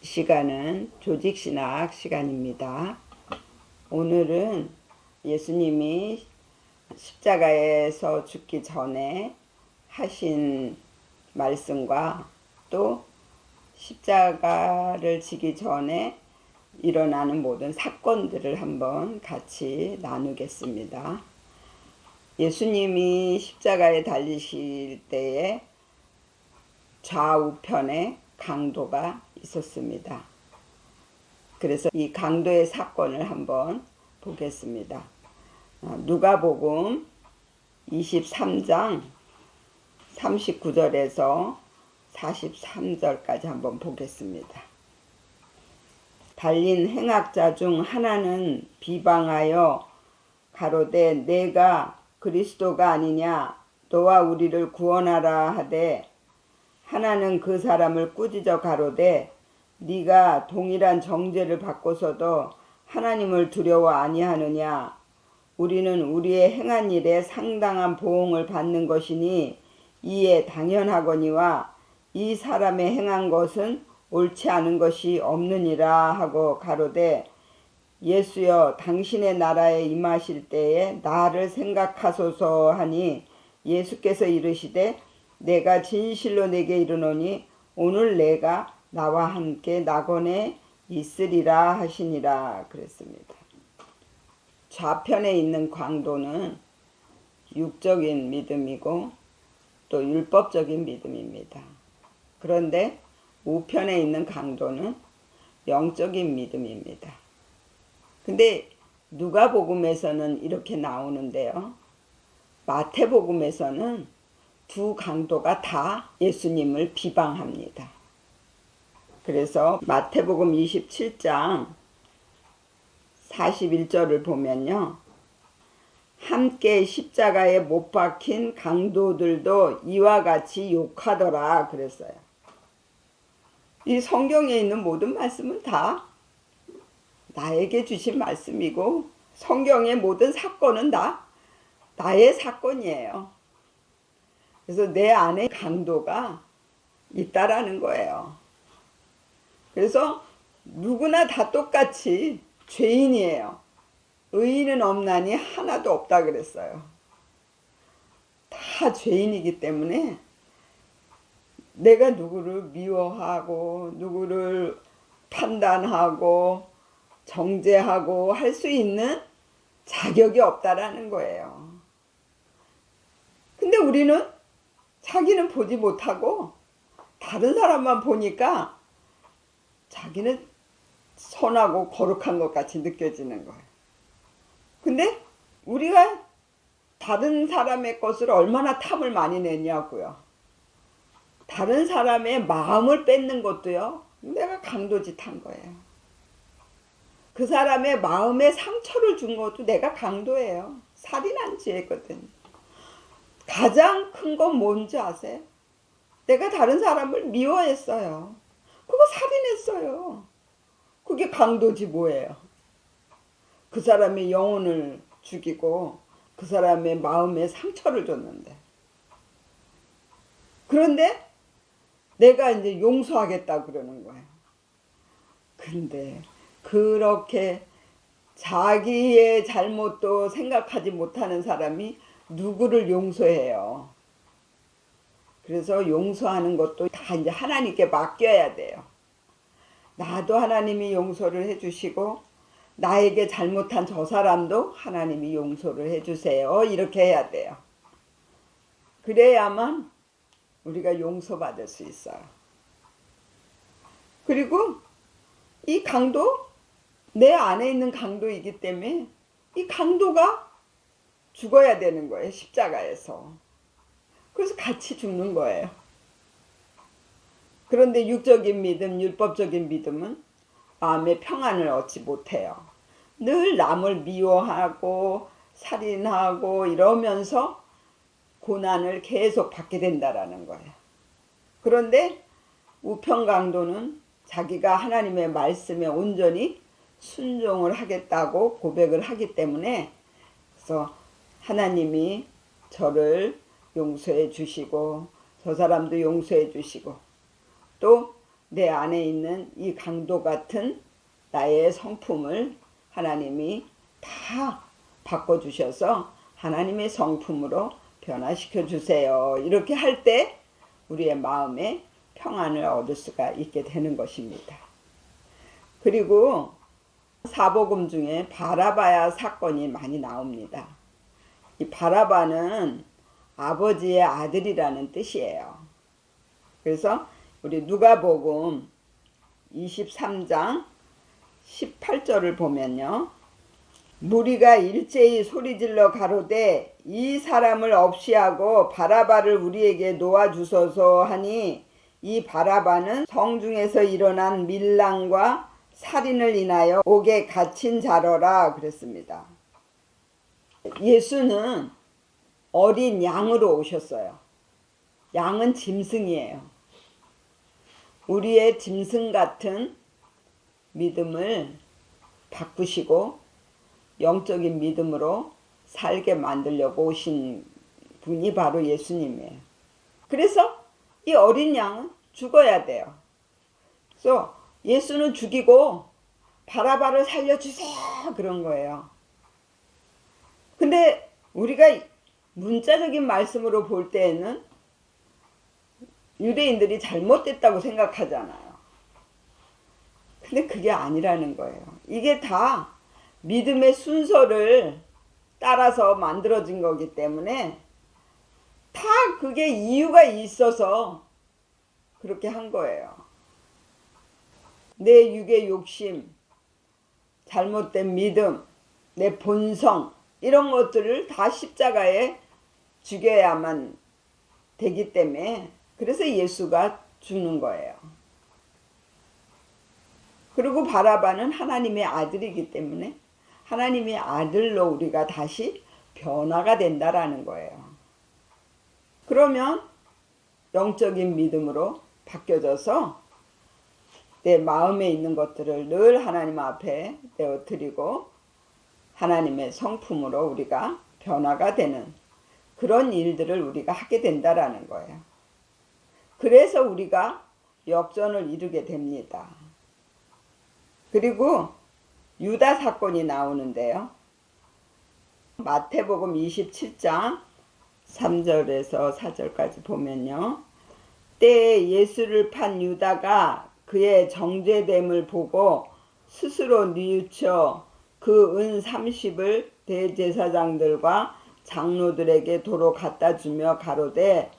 시간은 조직신학 시간입니다. 오늘은 예수님이 십자가에서 죽기 전에 하신 말씀과 또 십자가를 지기 전에 일어나는 모든 사건들을 한번 같이 나누겠습니다. 예수님이 십자가에 달리실 때에 좌우편에 강도가 있었습니다. 그래서 이 강도의 사건을 한번 보겠습니다. 누가복음 23장 39절에서 43절까지 한번 보겠습니다. 달린 행악자 중 하나는 비방하여 가로되 내가 그리스도가 아니냐 너와 우리를 구원하라 하되 하나는 그 사람을 꾸짖어 가로되 네가 동일한 정죄를 받고서도 하나님을 두려워 아니하느냐 우리는 우리의 행한 일에 상당한 보응을 받는 것이니 이에 당연하거니와 이 사람의 행한 것은 옳지 않은 것이 없느니라 하고 가로되 예수여 당신의 나라에 임하실 때에 나를 생각하소서 하니 예수께서 이르시되 내가 진실로 내게 이르노니 오늘 내가 나와 함께 낙원에 있으리라 하시니라 그랬습니다. 좌편에 있는 강도는 육적인 믿음이고 또 율법적인 믿음입니다. 그런데 우편에 있는 강도는 영적인 믿음입니다. 근데 누가복음에서는 이렇게 나오는데요. 마태복음에서는 두 강도가 다 예수님을 비방합니다. 그래서 마태복음 27장 41절을 보면요. 함께 십자가에 못 박힌 강도들도 이와 같이 욕하더라 그랬어요. 이 성경에 있는 모든 말씀은 다 나에게 주신 말씀이고 성경의 모든 사건은 다 나의 사건이에요. 그래서 내 안에 강도가 있다라는 거예요. 그래서 누구나 다 똑같이 죄인이에요. 의인은 없나니 하나도 없다 그랬어요. 다 죄인이기 때문에 내가 누구를 미워하고 누구를 판단하고 정죄하고 할 수 있는 자격이 없다라는 거예요. 근데 우리는 자기는 보지 못하고 다른 사람만 보니까 자기는 선하고 거룩한 것 같이 느껴지는 거예요. 근데 우리가 다른 사람의 것을 얼마나 탐을 많이 내냐고요. 다른 사람의 마음을 뺏는 것도요. 내가 강도짓 한 거예요. 그 사람의 마음에 상처를 준 것도 내가 강도예요. 살인한 죄거든요. 가장 큰 건 뭔지 아세요? 내가 다른 사람을 미워했어요. 그거 살인했어요. 그게 강도지 뭐예요. 그 사람의 영혼을 죽이고 그 사람의 마음에 상처를 줬는데. 그런데 내가 이제 용서하겠다 그러는 거예요. 근데 그렇게 자기의 잘못도 생각하지 못하는 사람이 누구를 용서해요. 그래서 용서하는 것도 다 이제 하나님께 맡겨야 돼요. 나도 하나님이 용서를 해주시고 나에게 잘못한 저 사람도 하나님이 용서를 해주세요. 이렇게 해야 돼요. 그래야만 우리가 용서받을 수 있어요. 그리고 이 강도, 내 안에 있는 강도이기 때문에 이 강도가 죽어야 되는 거예요. 십자가에서. 그래서 같이 죽는 거예요. 그런데 육적인 믿음, 율법적인 믿음은 마음의 평안을 얻지 못해요. 늘 남을 미워하고 살인하고 이러면서 고난을 계속 받게 된다라는 거예요. 그런데 우편 강도는 자기가 하나님의 말씀에 온전히 순종을 하겠다고 고백을 하기 때문에 그래서 하나님이 저를 용서해 주시고 저 사람도 용서해 주시고 또 내 안에 있는 이 강도 같은 나의 성품을 하나님이 다 바꿔주셔서 하나님의 성품으로 변화시켜 주세요. 이렇게 할 때 우리의 마음에 평안을 얻을 수가 있게 되는 것입니다. 그리고 사복음 중에 바라바야 사건이 많이 나옵니다. 이 바라바는 아버지의 아들이라는 뜻이에요. 그래서 우리 누가복음 23장 18절을 보면요. 무리가 일제히 소리질러 가로되 이 사람을 없이하고 바라바를 우리에게 놓아주소서 하니 이 바라바는 성중에서 일어난 밀랑과 살인을 인하여 옥에 갇힌 자로라 그랬습니다. 예수는 어린 양으로 오셨어요. 양은 짐승이에요. 우리의 짐승 같은 믿음을 바꾸시고 영적인 믿음으로 살게 만들려고 오신 분이 바로 예수님이에요. 그래서 이 어린 양은 죽어야 돼요. 그래서 예수는 죽이고 바라바를 살려주세요 그런 거예요. 근데 우리가 문자적인 말씀으로 볼 때에는 유대인들이 잘못됐다고 생각하잖아요. 근데 그게 아니라는 거예요. 이게 다 믿음의 순서를 따라서 만들어진 거기 때문에 다 그게 이유가 있어서 그렇게 한 거예요. 내 육의 욕심, 잘못된 믿음, 내 본성 이런 것들을 다 십자가에 죽여야만 되기 때문에 그래서 예수가 죽는 거예요. 그리고 바라바는 하나님의 아들이기 때문에 하나님의 아들로 우리가 다시 변화가 된다라는 거예요. 그러면 영적인 믿음으로 바뀌어져서 내 마음에 있는 것들을 늘 하나님 앞에 내어드리고 하나님의 성품으로 우리가 변화가 되는 그런 일들을 우리가 하게 된다라는 거예요. 그래서 우리가 역전을 이루게 됩니다. 그리고 유다 사건이 나오는데요. 마태복음 27장 3절에서 4절까지 보면요. 때에 예수를 판 유다가 그의 정죄됨을 보고 스스로 뉘우쳐 그 은 30을 대제사장들과 장로들에게 도로 갖다 주며 가로되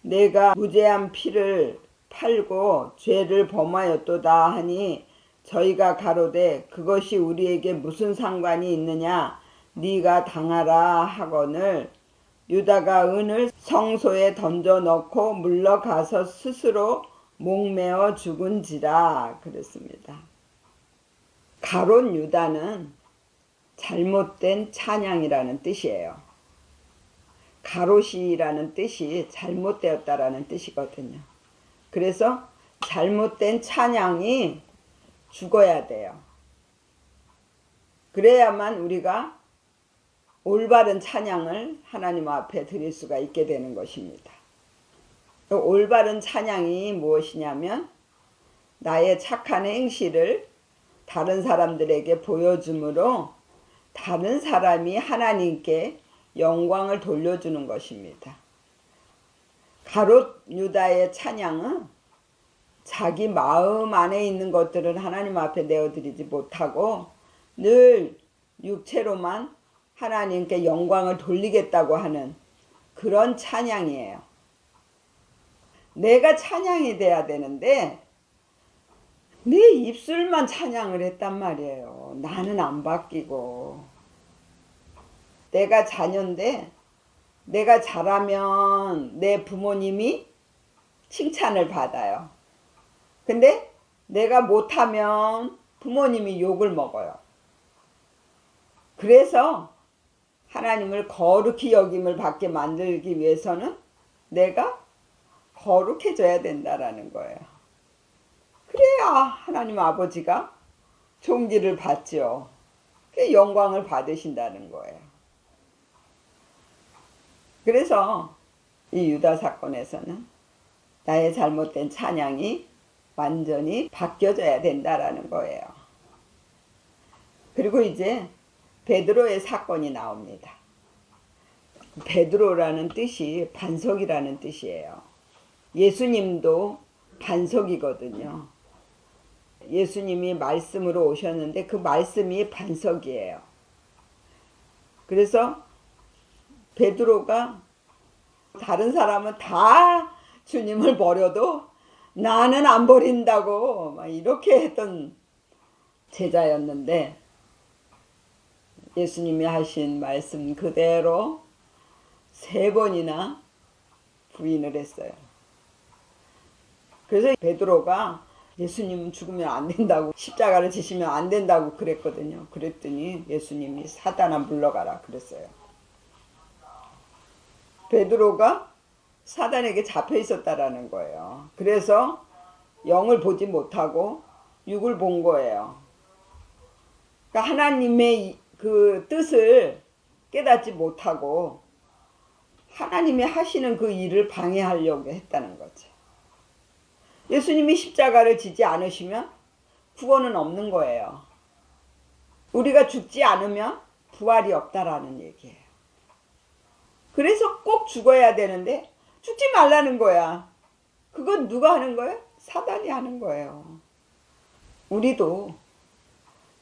내가 무죄한 피를 팔고 죄를 범하였도다 하니 저희가 가로되 그것이 우리에게 무슨 상관이 있느냐 네가 당하라 하거늘 유다가 은을 성소에 던져 넣고 물러가서 스스로 목매어 죽은지라 그랬습니다. 가론 유다는 잘못된 찬양이라는 뜻이에요. 가롯이라는 뜻이 잘못되었다라는 뜻이거든요. 그래서 잘못된 찬양이 죽어야 돼요. 그래야만 우리가 올바른 찬양을 하나님 앞에 드릴 수가 있게 되는 것입니다. 올바른 찬양이 무엇이냐면 나의 착한 행실을 다른 사람들에게 보여줌으로 다른 사람이 하나님께 영광을 돌려주는 것입니다. 가롯 유다의 찬양은 자기 마음 안에 있는 것들을 하나님 앞에 내어드리지 못하고 늘 육체로만 하나님께 영광을 돌리겠다고 하는 그런 찬양이에요. 내가 찬양이 돼야 되는데 내 입술만 찬양을 했단 말이에요. 나는 안 바뀌고. 내가 자녀인데 내가 잘하면 내 부모님이 칭찬을 받아요. 근데 내가 못하면 부모님이 욕을 먹어요. 그래서 하나님을 거룩히 여김을 받게 만들기 위해서는 내가 거룩해져야 된다라는 거예요. 그래야 하나님 아버지가 존귀를 받죠. 영광을 받으신다는 거예요. 그래서 이 유다 사건에서는 나의 잘못된 찬양이 완전히 바뀌어져야 된다라는 거예요. 그리고 이제 베드로의 사건이 나옵니다. 베드로라는 뜻이 반석이라는 뜻이에요. 예수님도 반석이거든요. 예수님이 말씀으로 오셨는데 그 말씀이 반석이에요. 그래서 베드로가 다른 사람은 다 주님을 버려도 나는 안 버린다고 막 이렇게 했던 제자였는데 예수님이 하신 말씀 그대로 3번이나 부인을 했어요. 그래서 베드로가 예수님 죽으면 안 된다고, 십자가를 지시면 안 된다고 그랬거든요. 그랬더니 예수님이 사단아 물러가라 그랬어요. 베드로가 사단에게 잡혀 있었다라는 거예요. 그래서 영을 보지 못하고 육을 본 거예요. 그러니까 하나님의 그 뜻을 깨닫지 못하고 하나님이 하시는 그 일을 방해하려고 했다는 거죠. 예수님이 십자가를 지지 않으시면 구원은 없는 거예요. 우리가 죽지 않으면 부활이 없다라는 얘기예요. 그래서 꼭 죽어야 되는데 죽지 말라는 거야. 그건 누가 하는 거예요? 사단이 하는 거예요. 우리도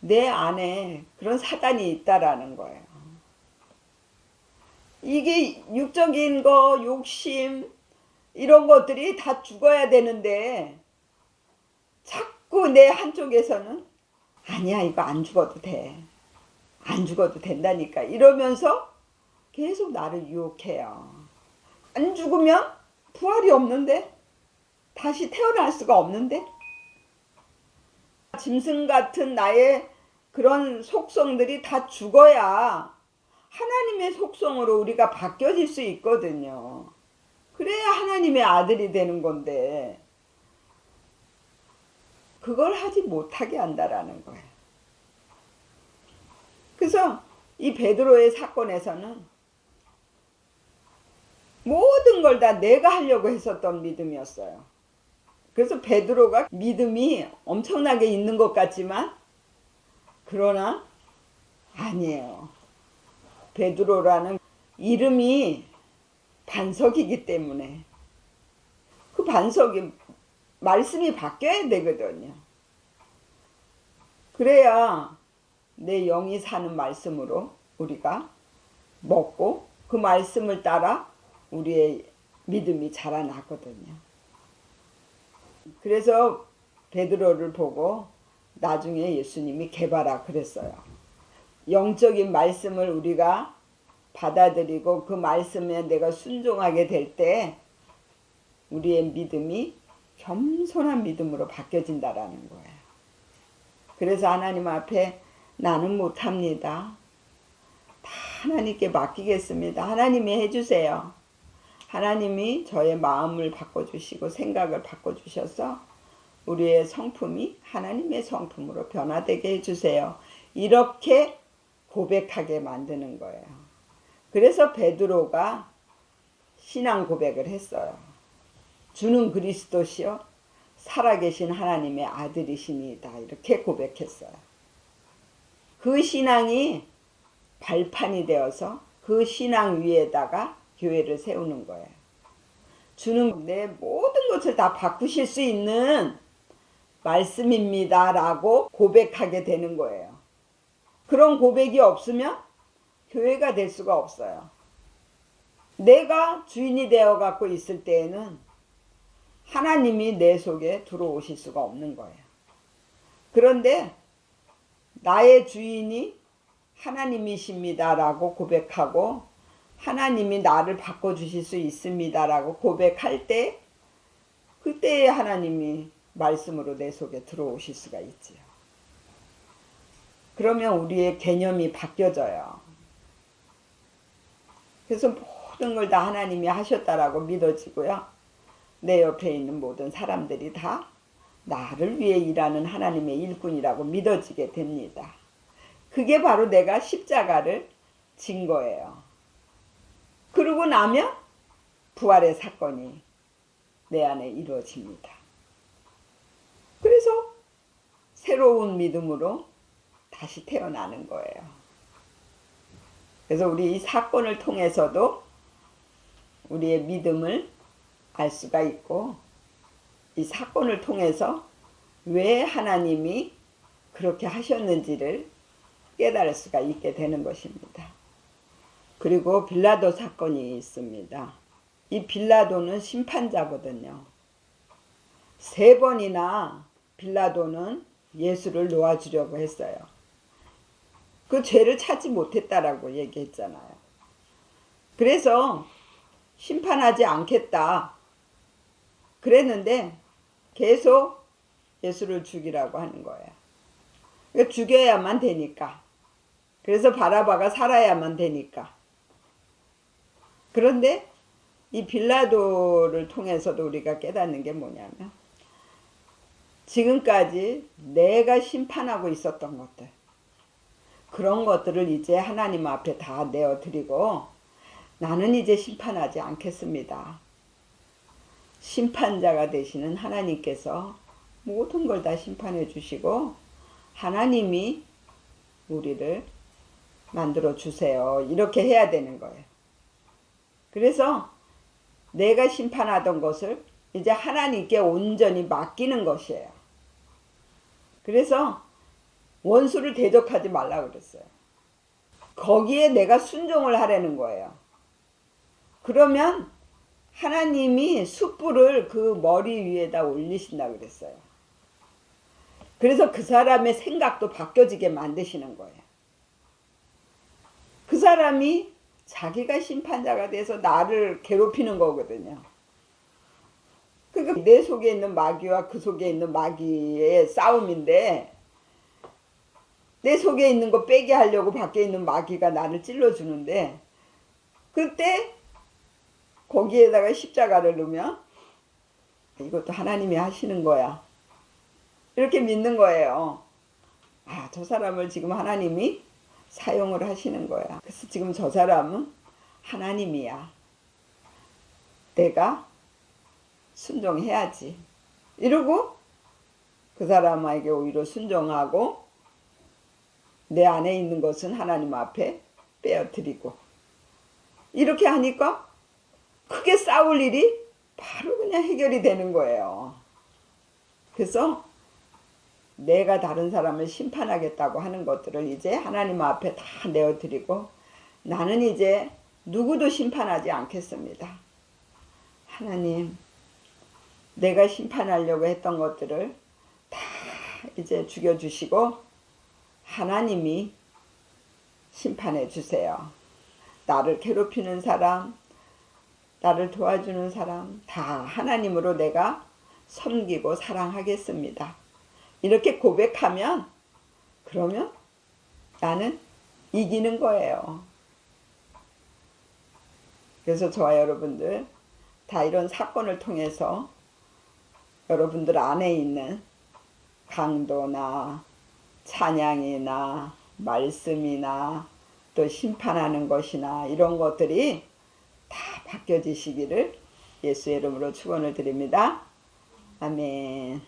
내 안에 그런 사단이 있다라는 거예요. 이게 육적인 거, 욕심 이런 것들이 다 죽어야 되는데 자꾸 내 한쪽에서는 아니야 이거 안 죽어도 돼. 안 죽어도 된다니까 이러면서 계속 나를 유혹해요. 안 죽으면 부활이 없는데 다시 태어날 수가 없는데 짐승 같은 나의 그런 속성들이 다 죽어야 하나님의 속성으로 우리가 바뀌어질 수 있거든요. 그래야 하나님의 아들이 되는 건데 그걸 하지 못하게 한다라는 거예요. 그래서 이 베드로의 사건에서는 모든 걸 다 내가 하려고 했었던 믿음이었어요. 그래서 베드로가 믿음이 엄청나게 있는 것 같지만 그러나 아니에요. 베드로라는 이름이 반석이기 때문에 그 반석이 말씀이 바뀌어야 되거든요. 그래야 내 영이 사는 말씀으로 우리가 먹고 그 말씀을 따라 우리의 믿음이 자라나거든요. 그래서 베드로를 보고 나중에 예수님이 개바라 그랬어요. 영적인 말씀을 우리가 받아들이고 그 말씀에 내가 순종하게 될 때 우리의 믿음이 겸손한 믿음으로 바뀌어진다라는 거예요. 그래서 하나님 앞에 나는 못합니다. 다 하나님께 맡기겠습니다. 하나님이 해주세요. 하나님이 저의 마음을 바꿔주시고 생각을 바꿔주셔서 우리의 성품이 하나님의 성품으로 변화되게 해주세요. 이렇게 고백하게 만드는 거예요. 그래서 베드로가 신앙 고백을 했어요. 주는 그리스도시요 살아계신 하나님의 아들이시니이다. 이렇게 고백했어요. 그 신앙이 발판이 되어서 그 신앙 위에다가 교회를 세우는 거예요. 주는 내 모든 것을 다 바꾸실 수 있는 말씀입니다 라고 고백하게 되는 거예요. 그런 고백이 없으면 교회가 될 수가 없어요. 내가 주인이 되어 갖고 있을 때에는 하나님이 내 속에 들어오실 수가 없는 거예요. 그런데 나의 주인이 하나님이십니다 라고 고백하고 하나님이 나를 바꿔주실 수 있습니다 라고 고백할 때 그때에 하나님이 말씀으로 내 속에 들어오실 수가 있지요. 그러면 우리의 개념이 바뀌어져요. 그래서 모든 걸 다 하나님이 하셨다라고 믿어지고요. 내 옆에 있는 모든 사람들이 다 나를 위해 일하는 하나님의 일꾼이라고 믿어지게 됩니다. 그게 바로 내가 십자가를 진 거예요. 그러고 나면 부활의 사건이 내 안에 이루어집니다. 그래서 새로운 믿음으로 다시 태어나는 거예요. 그래서 우리 이 사건을 통해서도 우리의 믿음을 알 수가 있고, 이 사건을 통해서 왜 하나님이 그렇게 하셨는지를 깨달을 수가 있게 되는 것입니다. 그리고 빌라도 사건이 있습니다. 이 빌라도는 심판자거든요. 3번이나 빌라도는 예수를 놓아주려고 했어요. 그 죄를 찾지 못했다라고 얘기했잖아요. 그래서 심판하지 않겠다 그랬는데 계속 예수를 죽이라고 하는 거예요. 그러니까 죽여야만 되니까. 그래서 바라바가 살아야만 되니까. 그런데 이 빌라도를 통해서도 우리가 깨닫는 게 뭐냐면, 지금까지 내가 심판하고 있었던 것들, 그런 것들을 이제 하나님 앞에 다 내어드리고, 나는 이제 심판하지 않겠습니다. 심판자가 되시는 하나님께서 모든 걸 다 심판해 주시고, 하나님이 우리를 만들어 주세요. 이렇게 해야 되는 거예요. 그래서 내가 심판하던 것을 이제 하나님께 온전히 맡기는 것이에요. 그래서 원수를 대적하지 말라고 그랬어요. 거기에 내가 순종을 하라는 거예요. 그러면 하나님이 숯불을 그 머리 위에다 올리신다고 그랬어요. 그래서 그 사람의 생각도 바뀌어지게 만드시는 거예요. 그 사람이 자기가 심판자가 돼서 나를 괴롭히는 거거든요. 그러니까 내 속에 있는 마귀와 그 속에 있는 마귀의 싸움인데, 내 속에 있는 거 빼게 하려고 밖에 있는 마귀가 나를 찔러주는데, 그때 거기에다가 십자가를 넣으면 이것도 하나님이 하시는 거야, 이렇게 믿는 거예요. 아, 저 사람을 지금 하나님이 사용을 하시는 거야. 그래서 지금 저 사람은 하나님이야. 내가 순종해야지. 이러고 그 사람에게 오히려 순종하고, 내 안에 있는 것은 하나님 앞에 빼어드리고, 이렇게 하니까 크게 싸울 일이 바로 그냥 해결이 되는 거예요. 그래서 내가 다른 사람을 심판하겠다고 하는 것들을 이제 하나님 앞에 다 내어드리고, 나는 이제 누구도 심판하지 않겠습니다. 하나님, 내가 심판하려고 했던 것들을 다 이제 죽여주시고 하나님이 심판해 주세요. 나를 괴롭히는 사람, 나를 도와주는 사람 다 하나님으로 내가 섬기고 사랑하겠습니다. 이렇게 고백하면, 그러면 나는 이기는 거예요. 그래서 저와 여러분들 다 이런 사건을 통해서 여러분들 안에 있는 강도나 찬양이나 말씀이나 또 심판하는 것이나 이런 것들이 다 바뀌어지시기를 예수의 이름으로 축원을 드립니다. 아멘.